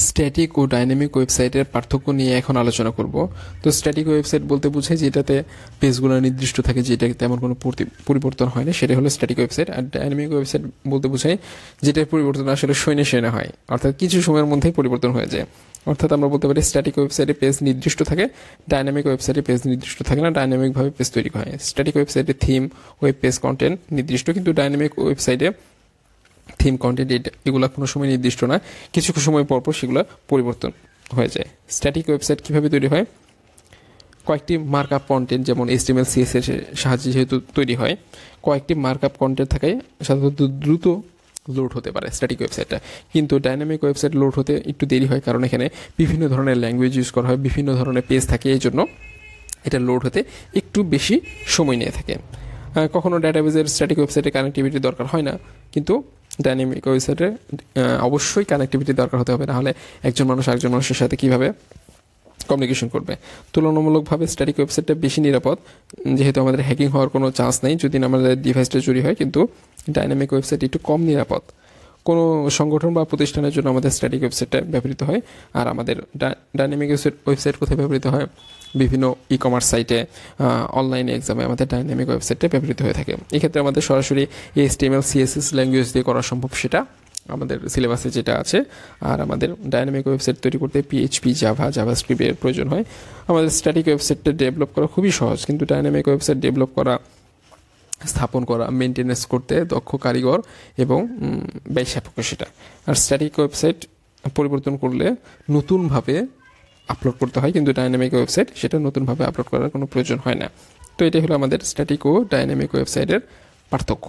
Static ও dynamic ওয়েবসাইটের পার্থক্য নিয়ে এখন আলোচনা করব। তো স্ট্যাটিক ওয়েবসাইট বলতে বোঝায় যেটাতে পেজগুলো নির্দিষ্ট থাকে, যেটা তেমন কোনো পরিবর্তন হয় না, সেটা হলো স্ট্যাটিক ওয়েবসাইট। আর ডাইনামিক ওয়েবসাইট বলতে বোঝায় যেটার পরিবর্তন আসলে শূন্যে হয়, অর্থাৎ কিছু সময়ের মধ্যেই পরিবর্তন হয়ে যায়। অর্থাৎ আমরা বলতে পারি স্ট্যাটিক ওয়েবসাইটে পেজ নির্দিষ্ট থাকে, ডাইনামিক ওয়েবসাইটে পেজ নির্দিষ্ট থাকে না, ডাইনামিকভাবে পেজ তৈরি হয়। স্ট্যাটিক ওয়েবসাইটে থিম, ওয়েব পেজ কন্টেন্ট নির্দিষ্ট, কিন্তু ডাইনামিক ওয়েবসাইটে থিম, কন্টেন্ট এগুলো কোনো সময় নির্দিষ্ট না, কিছু সময় পরপর সেগুলো পরিবর্তন হয়ে যায়। স্ট্যাটিক ওয়েবসাইট কীভাবে তৈরি হয়? কয়েকটি মার্কআপ কন্টেন্ট যেমন HTML CSS এর সাহায্যে যেহেতু তৈরি হয়, কয়েকটি মার্কআপ কন্টেন্ট থাকে, সাধারণত দ্রুত লোড হতে পারে স্ট্যাটিক ওয়েবসাইটটা। কিন্তু ডাইনামিক ওয়েবসাইট লোড হতে একটু দেরি হয়, কারণ এখানে বিভিন্ন ধরনের ল্যাঙ্গুয়েজ ইউজ করা হয়, বিভিন্ন ধরনের পেজ থাকে, এই জন্য এটা লোড হতে একটু বেশি সময় নিয়ে থাকে। কখনো ডাটাবেজের স্ট্যাটিক ওয়েবসাইটে কানেক্টিভিটি দরকার হয় না, কিন্তু ডাইনামিক ওয়েবসাইটে অবশ্যই কানেক্টিভিটি দরকার হতে হবে, নাহলে একজন মানুষ আরেকজন মানুষের সাথে কীভাবে কমিউনিকেশন করবে। তুলনামূলকভাবে স্ট্যাটিক ওয়েবসাইটটা বেশি নিরাপদ, যেহেতু আমাদের হ্যাকিং হওয়ার কোনো চান্স নেই যদি আমাদের ডিভাইসটা চুরি হয়, কিন্তু ডাইনামিক ওয়েবসাইট একটু কম নিরাপদ। কোনো সংগঠন বা প্রতিষ্ঠানের জন্য আমাদের স্ট্যাটিক ওয়েবসাইটটা ব্যবহৃত হয়। আর আমাদের ডাইনামিক ওয়েবসাইট কোথায় ব্যবহৃত হয়? বিভিন্ন ই-কমার্স সাইটে, অনলাইনে এক্সামে আমাদের ডাইনামিক ওয়েবসাইটটা ব্যবহৃত হয়ে থাকে। এক্ষেত্রে আমাদের সরাসরি HTML CSS ল্যাঙ্গুয়েজ দিয়ে করা সম্ভব, সেটা আমাদের সিলেবাসে যেটা আছে। আর আমাদের ডাইনামিক ওয়েবসাইট তৈরি করতে PHP, জাভাস্ক্রিপ্টের প্রয়োজন হয়। আমাদের স্ট্যাটিক ওয়েবসাইটটা ডেভেলপ করা খুবই সহজ, কিন্তু ডাইনামিক ওয়েবসাইট ডেভেলপ করা, স্থাপন করা, মেনটেনেন্স করতে দক্ষ কারিগর এবং ব্যয় সাপেক্ষ সেটা। আর স্ট্যাটিক ওয়েবসাইট পরিবর্তন করলে নতুনভাবে আপলোড করতে হয়, কিন্তু ডাইনামিক ওয়েবসাইট সেটা নতুনভাবে আপলোড করার কোনো প্রয়োজন হয় না। তো এটাই হলো আমাদের স্ট্যাটিক ও ডাইনামিক ওয়েবসাইটের পার্থক্য।